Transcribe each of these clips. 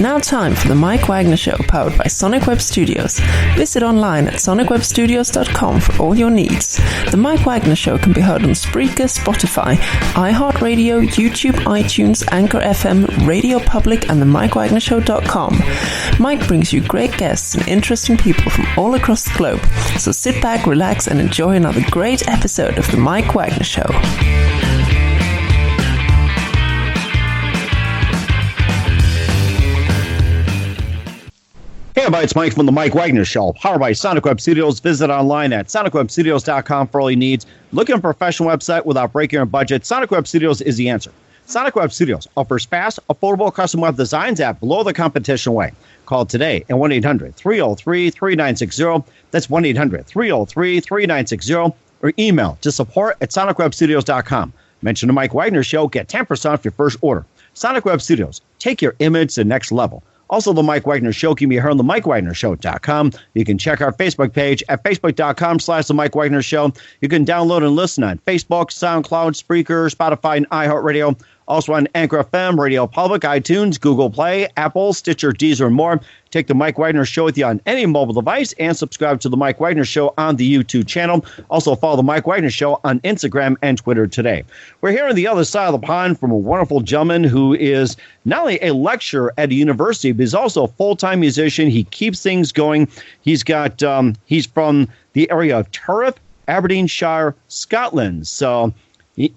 now time for the Mike Wagner Show, powered by Sonic Web Studios. Visit online at sonicwebstudios.com for all your needs. The Mike Wagner Show can be heard on Spreaker, Spotify, iHeartRadio, YouTube, iTunes, Anchor FM, Radio Public, and the MikeWagnerShow.com. Mike brings you great guests and interesting people from all across the globe. So sit back, relax, and enjoy another great episode of the Mike Wagner Show. Hey everybody, it's Mike from the Mike Wagner Show, powered by Sonic Web Studios. Visit online at sonicwebstudios.com for all your needs. Looking for a professional website without breaking your budget? Sonic Web Studios is the answer. Sonic Web Studios offers fast, affordable custom web designs at below the competition way. Call today at 1-800-303-3960. That's 1-800-303-3960. Or email to support@sonicwebstudios.com. Mention the Mike Wagner Show. Get 10% off your first order. Sonic Web Studios. Take your image to the next level. Also, the Mike Wagner Show can be heard on the MikeWagnerShow.com. You can check our Facebook page at Facebook.com/The Mike Wagner Show. You can download and listen on Facebook, SoundCloud, Spreaker, Spotify, and iHeartRadio. Also on Anchor FM, Radio Public, iTunes, Google Play, Apple, Stitcher, Deezer, and more. Take the Mike Wagner Show with you on any mobile device and subscribe to the Mike Wagner Show on the YouTube channel. Also follow the Mike Wagner Show on Instagram and Twitter today. We're here on the other side of the pond from a wonderful gentleman who is not only a lecturer at a university, but he's also a full-time musician. He keeps things going. He's got he's from the area of Turriff, Aberdeenshire, Scotland. So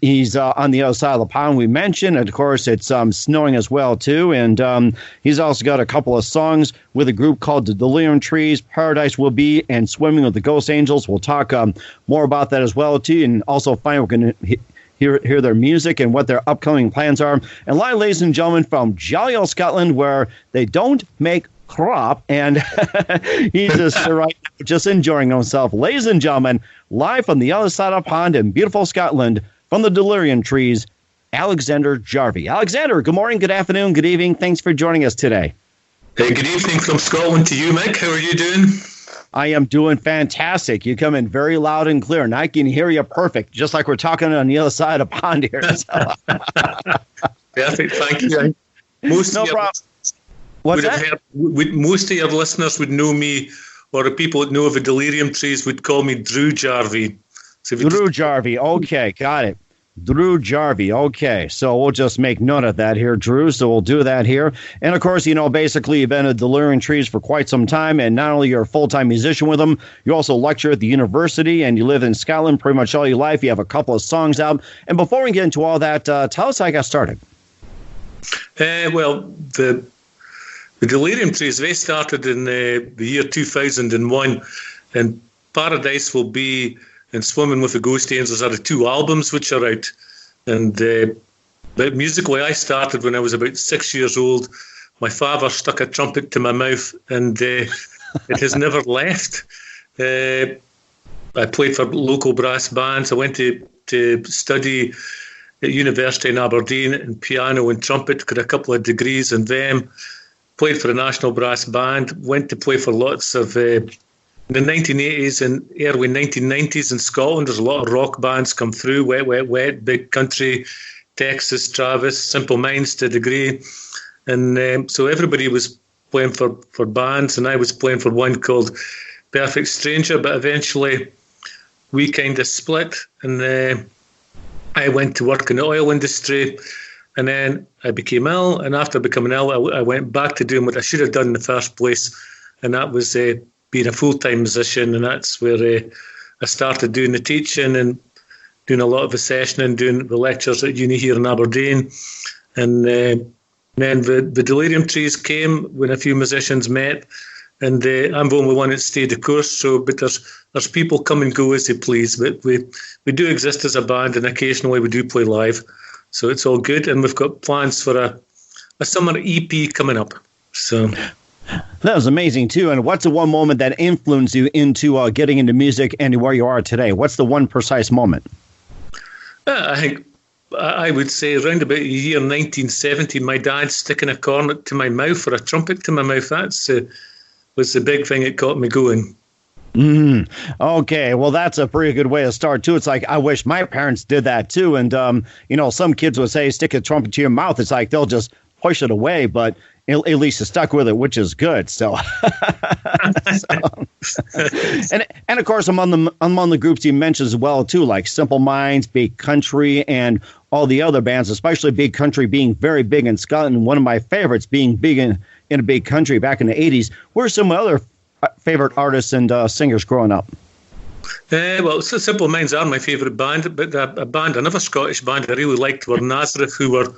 he's on the other side of the pond we mentioned. And of course, it's snowing as well, too. And he's also got a couple of songs with a group called the Delerium Trees, Paradise Will Be, and Swimming with the Ghost Angels. We'll talk more about that as well, too. And also find we're going to hear their music and what their upcoming plans are. And live, ladies and gentlemen, from jolly old Scotland, where they don't make crop, and he's just right now just enjoying himself. Ladies and gentlemen, live from the other side of the pond in beautiful Scotland, from the Delerium Trees, Alexander Jarvie. Alexander, good morning, good afternoon, good evening. Thanks for joining us today. Hey, good evening from Scotland to you, Mike. How are you doing? I am doing fantastic. You come in very loud and clear, and I can hear you perfect, just like we're talking on the other side of the pond here. Perfect, thank you. Most of your listeners would know me, or the people that know of the Delerium Trees would call me Drew Jarvie. So Drew Jarvie, okay, got it. Drew Jarvie, okay. So we'll just make note of that here, Drew. So we'll do that here. And of course, basically you've been at Delerium Trees for quite some time, and not only you're a full-time musician with them, you also lecture at the university, and you live in Scotland pretty much all your life. You have a couple of songs out. And before we get into all that, tell us how you got started. Well, the Delerium Trees, they started in the year 2001, and Paradise Will Be and Swimming with the Ghost Angels are the two albums which are out. And but musically, I started when I was about 6 years old. My father stuck a trumpet to my mouth, and it has never left. I played for local brass bands. I went to study at university in Aberdeen in piano and trumpet, got a couple of degrees in them. Played for a national brass band, went to play for lots of in the 1980s and early 1990s in Scotland. There's a lot of rock bands come through, Wet, Wet, Wet, Big Country, Texas, Travis, Simple Minds to a degree. And so everybody was playing for bands, and I was playing for one called Perfect Stranger, but eventually we kind of split, and I went to work in the oil industry, and then I became ill, and after becoming ill, I went back to doing what I should have done in the first place, and that was being a full-time musician, and that's where I started doing the teaching and doing a lot of the session and doing the lectures at uni here in Aberdeen. And then the Delerium Trees came when a few musicians met, and I'm the only one that stayed the course. So, but there's people come and go as they please, but we do exist as a band, and occasionally we do play live. So it's all good, and we've got plans for a summer EP coming up. So that was amazing, too. And what's the one moment that influenced you into getting into music and where you are today? What's the one precise moment? I think I would say around about the year 1970, my dad sticking a cornet to my mouth, or a trumpet to my mouth. That's was the big thing that got me going. Okay, well, that's a pretty good way to start, too. It's like, I wish my parents did that, too. And, some kids would say, stick a trumpet to your mouth. It's like they'll just push it away, but at least you stuck with it, which is good. So, and of course, among the groups he mentions as well too, like Simple Minds, Big Country, and all the other bands, especially Big Country being very big in Scotland. One of my favorites being big in a Big Country back in the 80s. What are some other favorite artists and singers growing up? Well, Simple Minds are my favourite band, but another Scottish band I really liked were Nazareth, who were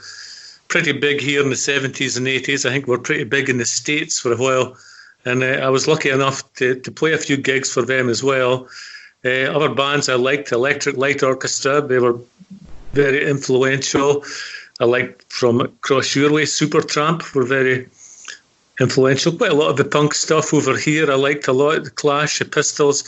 pretty big here in the 70s and 80s. I think were pretty big in the States for a while. And I was lucky enough to play a few gigs for them as well. Other bands I liked, Electric Light Orchestra. They were very influential. I liked from across your way, Supertramp were very influential. Quite a lot of the punk stuff over here I liked a lot. The Clash, the Pistols.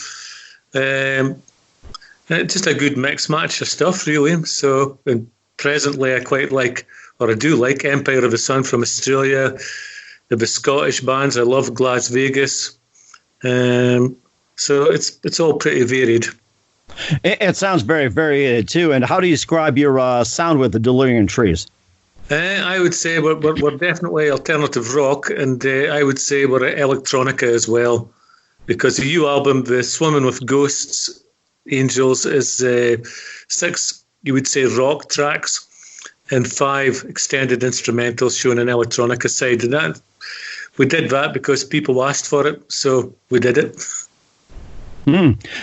Just a good mix match of stuff, really. So, and presently I quite like, or I do like, Empire of the Sun from Australia. The Scottish bands, I love Las Vegas. So it's all pretty varied. It sounds very varied too. And how do you describe your sound with the Delerium Trees? I would say we're definitely alternative rock, and I would say we're electronica as well, because the new album, the Swimming with Ghosts, Angels, is 6, you would say, rock tracks and 5 extended instrumentals showing an electronica side. And that we did that because people asked for it, so we did it.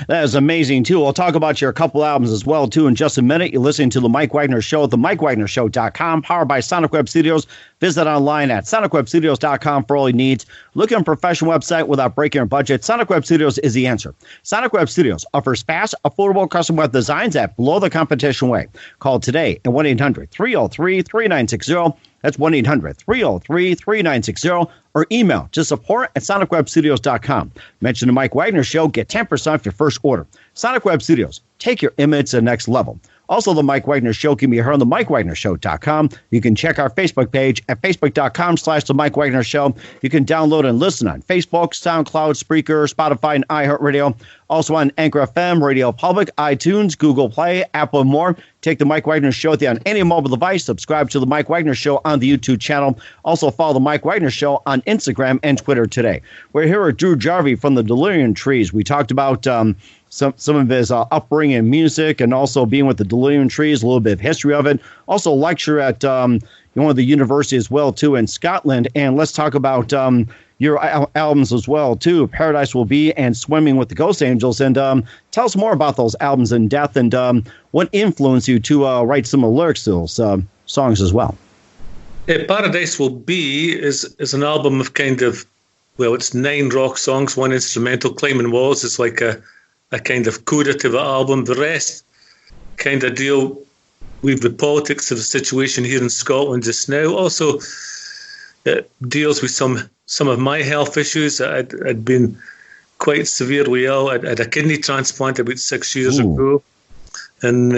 That is amazing, too. We'll talk about your couple albums as well, too, in just a minute. You're listening to The Mike Wagner Show at themikewagnershow.com, powered by Sonic Web Studios. Visit online at sonicwebstudios.com for all your needs. Looking for a professional website without breaking your budget? Sonic Web Studios is the answer. Sonic Web Studios offers fast, affordable custom web designs at below the competition rate. Call today at 1-800-303-3960. That's 1-800-303-3960, or email to support@sonicwebstudios.com. Mention the Mike Wagner Show, get 10% off your first order. Sonic Web Studios, take your image to the next level. Also, the Mike Wagner Show can be heard on the MikeWagnerShow.com. You can check our Facebook page at Facebook.com/The Mike Wagner Show. You can download and listen on Facebook, SoundCloud, Spreaker, Spotify, and iHeartRadio. Also on Anchor FM, Radio Public, iTunes, Google Play, Apple, and more. Take the Mike Wagner Show with you on any mobile device. Subscribe to the Mike Wagner Show on the YouTube channel. Also follow the Mike Wagner Show on Instagram and Twitter today. We're here with Drew Jarvie from the Delerium Trees. We talked about some of his upbringing in music, and also being with the Delerium Trees, a little bit of history of it. Also lecture at one of the universities as well, too, in Scotland. And let's talk about your albums as well, too, Paradise Will Be and Swimming with the Ghost Angels. And tell us more about those albums in depth, and what influenced you to write some of the lyrics to those songs as well. Paradise Will Be is an album of kind of, well, it's 9 rock songs, 1 instrumental. Climbing Walls is like a kind of coda to the album. The rest kind of deal with the politics of the situation here in Scotland just now. Also, it deals with some of my health issues. I'd been quite severely ill. I had a kidney transplant about 6 years ago. And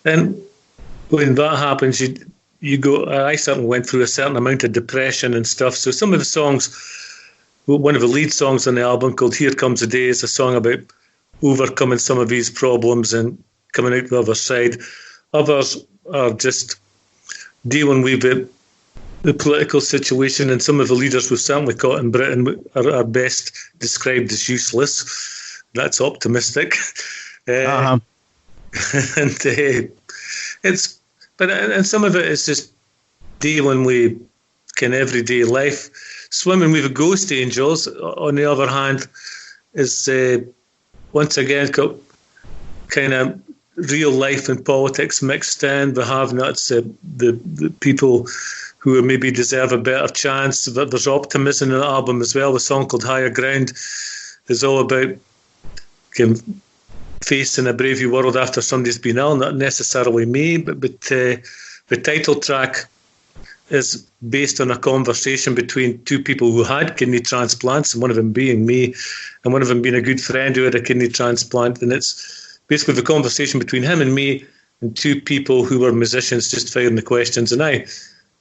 when that happens, you go. I certainly went through a certain amount of depression and stuff. So some of the songs, one of the lead songs on the album called Here Comes the Day, is a song about overcoming some of these problems and coming out the other side. Others are just dealing with the political situation, and some of the leaders we've certainly caught in Britain are best described as useless. That's optimistic. And some of it is just dealing with kind of everyday life. Swimming with the Ghost Angels, on the other hand, is once again got kind of real life and politics mixed in. The have-nots, the people who maybe deserve a better chance. There's optimism in the album as well. The song called Higher Ground is all about facing a brave new world after somebody's been ill. Not necessarily me, but the title track is based on a conversation between 2 people who had kidney transplants, and one of them being me, and one of them being a good friend who had a kidney transplant. And it's basically the conversation between him and me and 2 people who were musicians just firing the questions. And I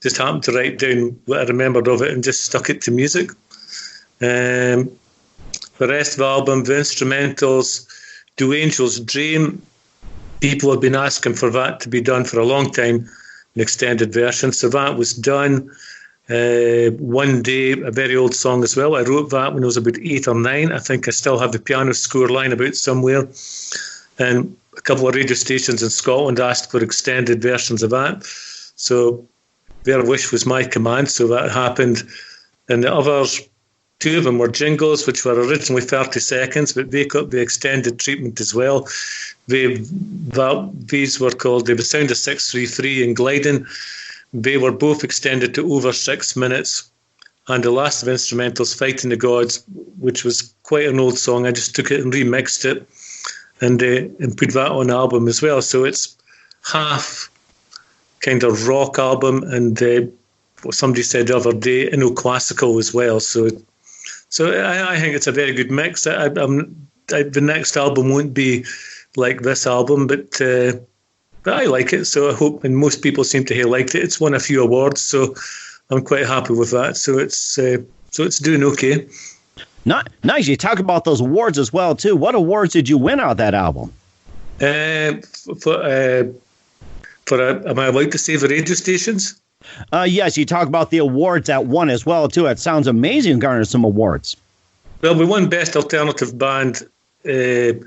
just happened to write down what I remembered of it and just stuck it to music. The rest of the album, the instrumentals, Do Angels Dream? People have been asking for that to be done for a long time. an extended version. So that was done. One Day, a very old song as well. I wrote that when I was about 8 or 9. I think I still have the piano score lying about somewhere. And a couple of radio stations in Scotland asked for extended versions of that. So their wish was my command, so that happened. And the others, 2 of them were jingles, which were originally 30 seconds, but they got the extended treatment as well. These were called The Sound of 633 and Gliding. They were both extended to over 6 minutes. And the last of instrumentals, Fighting the Gods, which was quite an old song. I just took it and remixed it and put that on the album as well. So it's half kind of rock album and what somebody said the other day, classical as well. So I think it's a very good mix. The next album won't be like this album, but I like it. So I hope, and most people seem to have liked it. It's won a few awards, so I'm quite happy with that. So it's doing okay. Nice. You talk about those awards as well too. What awards did you win out of that album? Am I allowed to say the radio stations? Yes, you talk about the awards that won as well too. It sounds amazing, garnered some awards. Well, we won Best Alternative Band in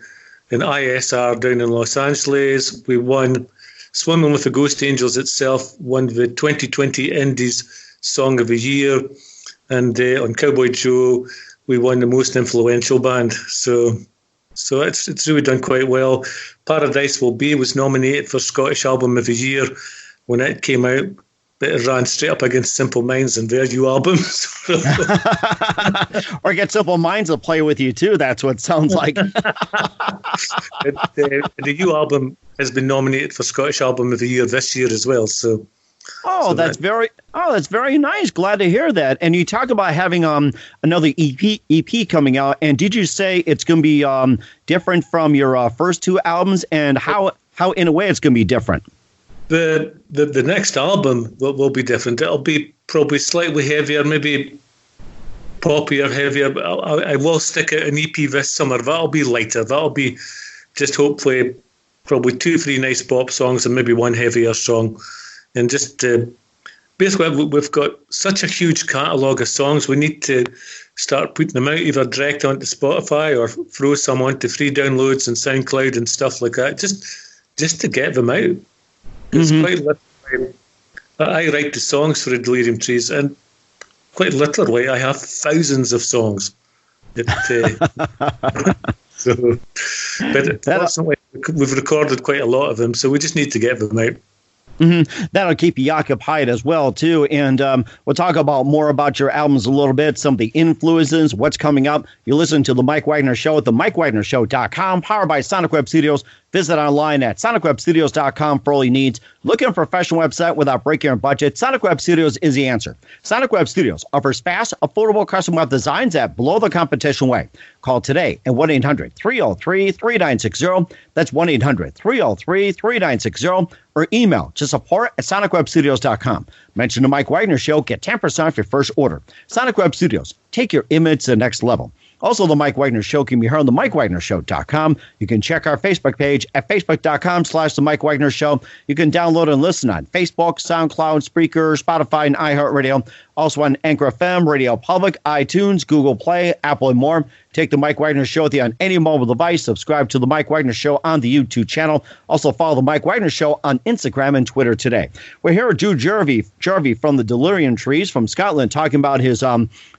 ISR down in Los Angeles. We won Swimming with the Ghost Angels itself, won the 2020 Indies Song of the Year, and on Cowboy Joe we won the Most Influential Band. So it's really done quite well. Paradise Will Be was nominated for Scottish Album of the Year when it came out, but it ran straight up against Simple Minds and their new album. Or get Simple Minds to play with you too. That's what it sounds like. The new album has been nominated for Scottish Album of the Year this year as well. That's very nice. Glad to hear that. And you talk about having another EP coming out. And did you say it's going to be different from your first 2 albums? And how in a way it's going to be different? The next album will be different. It'll be probably slightly heavier, maybe poppier, heavier. I will stick out an EP this summer. That'll be lighter. That'll be just hopefully probably 2 or 3 nice pop songs and maybe one heavier song. And just basically, we've got such a huge catalogue of songs. We need to start putting them out either direct onto Spotify or throw some onto free downloads and SoundCloud and stuff like that, just to get them out. It's quite literally, I write the songs for the Delerium Trees, and quite literally, I have thousands of songs. But fortunately, we've recorded quite a lot of them, so we just need to get them out. That'll keep you occupied as well too, and we'll talk about more about your albums a little bit, some of the influences, what's coming up. You listen to the Mike Wagner Show at themikewagnershow.com, powered by Sonic Web Studios. Visit online at sonicwebstudios.com for all your needs. Looking for a professional website without breaking your budget? Sonic Web Studios is the answer. Sonic Web Studios offers fast, affordable custom web designs that blow the competition away. Call today at 1-800-303-3960. That's 1-800-303-3960. Or email to support@sonicwebstudios.com. Mention the Mike Wagner Show. Get 10% off your first order. Sonic Web Studios. Take your image to the next level. Also, the Mike Wagner Show can be heard on the MikeWagnerShow.com. You can check our Facebook page at Facebook.com/The Mike Wagner Show. You can download and listen on Facebook, SoundCloud, Spreaker, Spotify, and iHeartRadio. Also on Anchor FM, Radio Public, iTunes, Google Play, Apple, and more. Take the Mike Wagner Show with you on any mobile device. Subscribe to the Mike Wagner Show on the YouTube channel. Also follow the Mike Wagner Show on Instagram and Twitter today. We're here with Drew Jarvie from the Delerium Trees from Scotland, talking about his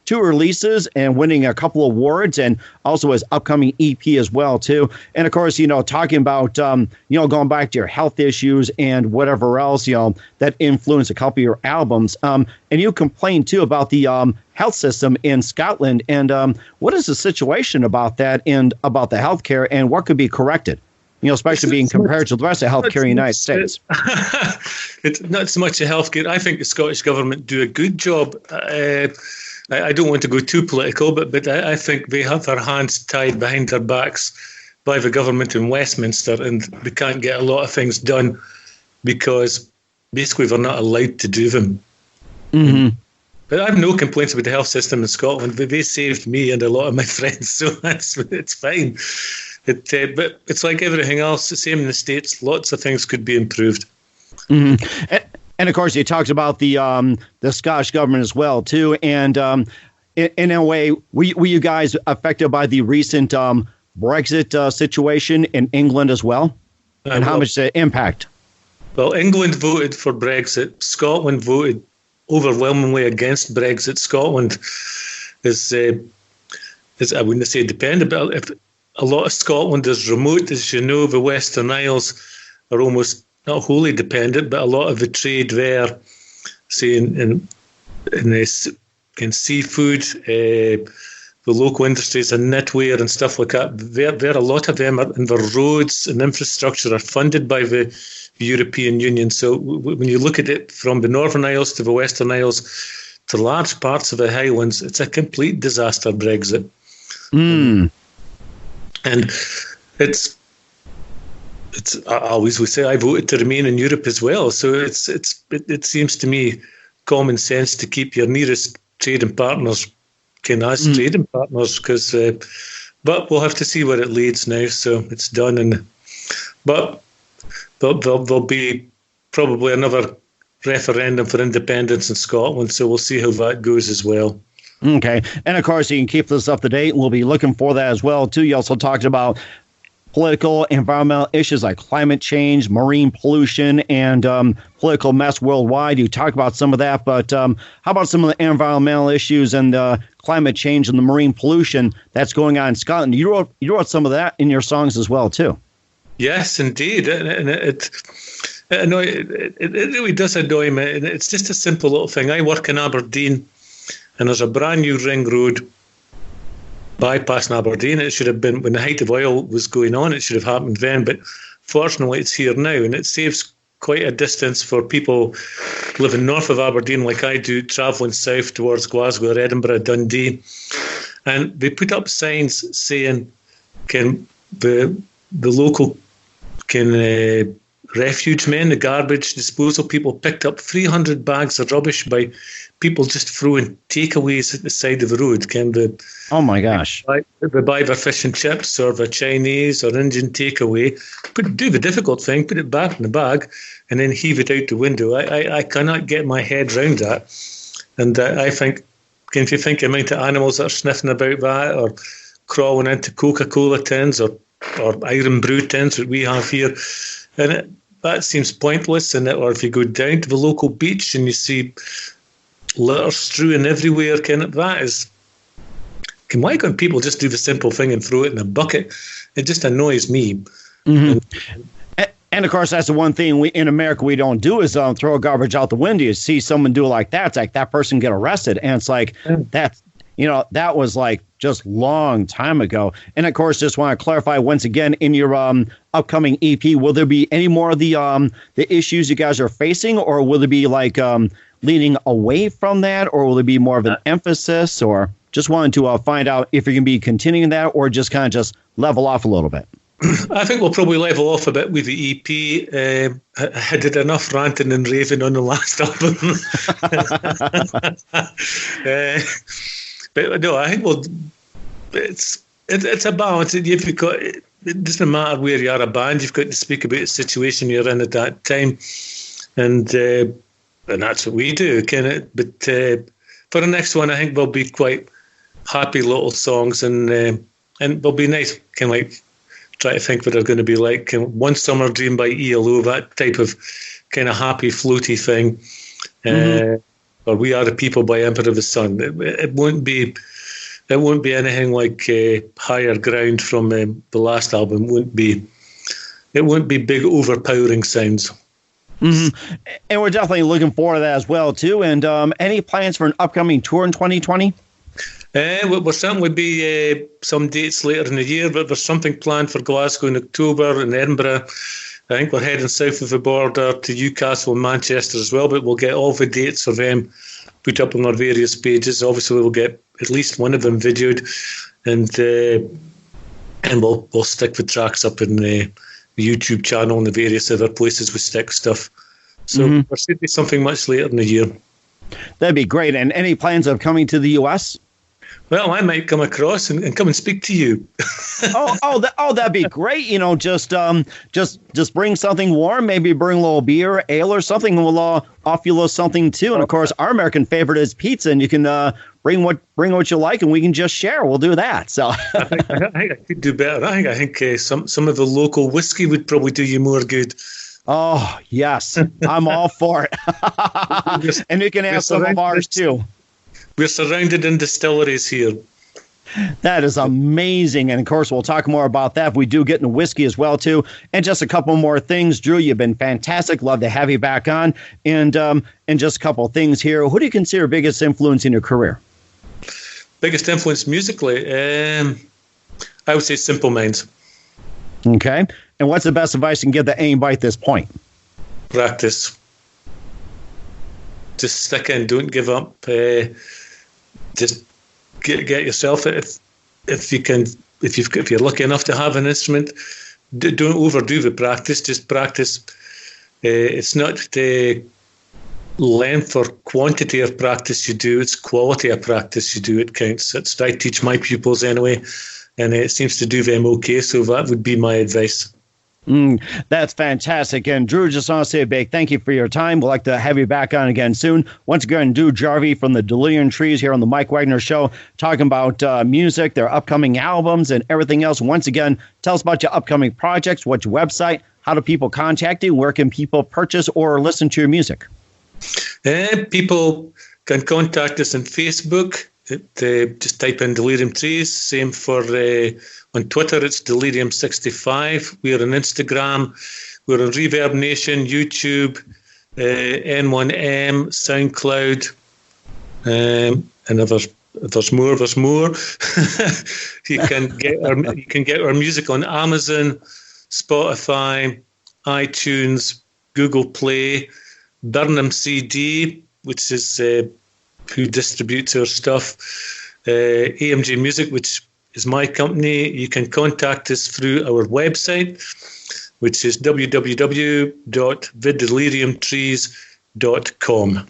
2 releases and winning a couple awards, and also his upcoming EP as well too. And of course, talking about going back to your health issues and whatever else that influenced a couple of your albums. And you complained too about the health system in Scotland, and what is the situation about that and about the healthcare and what could be corrected? Especially being compared to the rest of healthcare in the United States. It's not so much the healthcare. I think the Scottish government do a good job. I don't want to go too political, but I think they have their hands tied behind their backs by the government in Westminster, and they can't get a lot of things done because basically they're not allowed to do them. Mm-hmm. But I have no complaints about the health system in Scotland. They saved me and a lot of my friends, so it's fine. But it's like everything else, the same in the States. Lots of things could be improved. Mm-hmm. And of course, you talked about the Scottish government as well too. And in a way, were you guys affected by the recent Brexit situation in England as well? And how much did it impact? Well, England voted for Brexit. Scotland voted overwhelmingly against Brexit. Scotland is I wouldn't say dependent, but if a lot of Scotland is remote, as you know, the Western Isles are almost not wholly dependent, but a lot of the trade there, say in seafood, the local industries and knitwear and stuff like that, there a lot of them are, and the roads and infrastructure are funded by the European Union. So when you look at it from the Northern Isles to the Western Isles to large parts of the Highlands, it's a complete disaster, Brexit. And it's always we say I voted to remain in Europe as well. So it seems to me common sense to keep your nearest trading partners as trading partners, because but we'll have to see where it leads now. So it's done, but there'll be probably another referendum for independence in Scotland. So we'll see how that goes as well. Okay. And of course, you can keep this up to date. We'll be looking for that as well, too. You also talked about political, environmental issues like climate change, marine pollution, and political mess worldwide. You talked about some of that, but how about some of the environmental issues and climate change and the marine pollution that's going on in Scotland? You wrote some of that in your songs as well, too. Yes, indeed. And it really does annoy me. It's just a simple little thing. I work in Aberdeen, and there's a brand new ring road bypassing Aberdeen. It should have been, when the height of oil was going on, it should have happened then. But fortunately, it's here now, and it saves quite a distance for people living north of Aberdeen, like I do, travelling south towards Glasgow or Edinburgh, Dundee. And they put up signs saying, can the local refuge men, the garbage disposal people, picked up 300 bags of rubbish by people just throwing takeaways at the side of the road. Oh my gosh! They buy their fish and chips or the Chinese or Indian takeaway, do the difficult thing, put it back in the bag, and then heave it out the window. I cannot get my head round that, and I think, if you think the amount of animals that are sniffing about that or crawling into Coca-Cola tins or iron brew tins that we have here, and that seems pointless. Or if you go down to the local beach and you see litter strewn everywhere, why can't people just do the simple thing and throw it in a bucket? It just annoys me. Mm-hmm. And of course, that's the one thing in America we don't do is throw garbage out the window. You see someone do it like that, it's like that person get arrested, and it's like that was like just long time ago. And of course, just want to clarify once again, in your upcoming EP, will there be any more of the issues you guys are facing, or will there be like leaning away from that, or will there be more of an emphasis? Or just wanted to find out if you're going to be continuing that, or just kind of just level off a little bit. I think we'll probably level off a bit with the EP. I did enough ranting and raving on the last album. But no, I think it's a balance. You've got, it doesn't matter where you are a band, you've got to speak about the situation you're in at that time, and that's what we do, But for the next one, I think they'll be quite happy little songs, and they'll be nice. Try to think what they're going to be like. One Summer Dream by ELO, that type of kind of happy, floaty thing. Or We Are the People by Emperor of the Sun. It won't be anything like Higher Ground from the last album. It won't be big, overpowering sounds. Mm-hmm. And we're definitely looking forward to that as well, too. And any plans for an upcoming tour in 2020? We'll certainly be some dates later in the year, but there's something planned for Glasgow in October and Edinburgh. I think we're heading south of the border to Newcastle and Manchester as well, but we'll get all the dates for them put up on our various pages. Obviously, we'll get at least one of them videoed, and we'll stick the tracks up in the YouTube channel and the various other places we stick stuff. So there should be something much later in the year. That'd be great. And any plans of coming to the U.S.? Well, I might come across and come and speak to you. That'd be great. Just bring something warm. Maybe bring a little beer, ale, or something. We'll offer you a little something too. And of course, our American favorite is pizza, and you can bring what you like, and we can just share. We'll do that. So I think I could do better. I think some of the local whiskey would probably do you more good. Oh yes, I'm all for it. And you can have some of ours too. We're surrounded in distilleries here. That is amazing. And of course, we'll talk more about that if we do get into whiskey as well, too. And just a couple more things. Drew, you've been fantastic. Love to have you back on. And just a couple of things here. Who do you consider your biggest influence in your career? Biggest influence musically? I would say Simple Minds. Okay. And what's the best advice you can give to anybody at this point? Practice. Just stick in. Don't give up. Just get yourself, if you're lucky enough to have an instrument, don't overdo the practice. Just practice. It's not the length or quantity of practice you do, it's quality of practice you do. It counts. That's what I teach my pupils anyway, and it seems to do them okay. So that would be my advice. That's fantastic. And Drew, just want to say a big thank you for your time. We'd like to have you back on again soon. Once again, Drew Jarvie from the Delerium Trees here on the Mike Wagner Show, talking about music, their upcoming albums, and everything else. Once again, tell us about your upcoming projects, what's your website, how do people contact you, where can people purchase or listen to your music? People can contact us on Facebook. Just type in Delerium Trees. Same for on Twitter, it's Delerium65. We're on Instagram. We're on Reverb Nation, YouTube, N1M, SoundCloud, and there's more. You can get our music on Amazon, Spotify, iTunes, Google Play, Burnham CD, which is who distributes our stuff, AMG Music, which is my company. You can contact us through our website, which is www.thedeleriumtrees.com.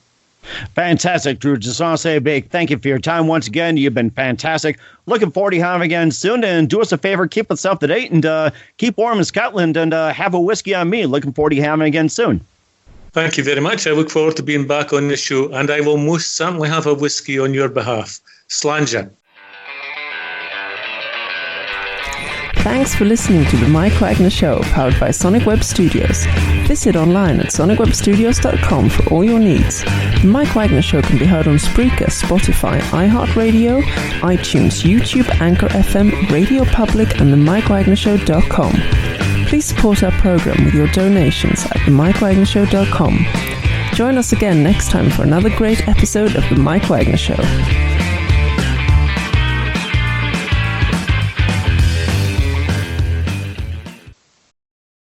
Fantastic, Drew. Just want to say a big thank you for your time once again. You've been fantastic. Looking forward to having you again soon. And do us a favor, keep us up to date and keep warm in Scotland and have a whiskey on me. Looking forward to having you again soon. Thank you very much. I look forward to being back on the show, and I will most certainly have a whiskey on your behalf. Slàinte. Thanks for listening to the Mike Wagner Show, powered by Sonic Web Studios. Visit online at sonicwebstudios.com for all your needs. The Mike Wagner Show can be heard on Spreaker, Spotify, iHeartRadio, iTunes, YouTube, Anchor FM, Radio Public, and themikewagnershow.com. Please support our program with your donations at themikewagnershow.com. Join us again next time for another great episode of The Mike Wagner Show.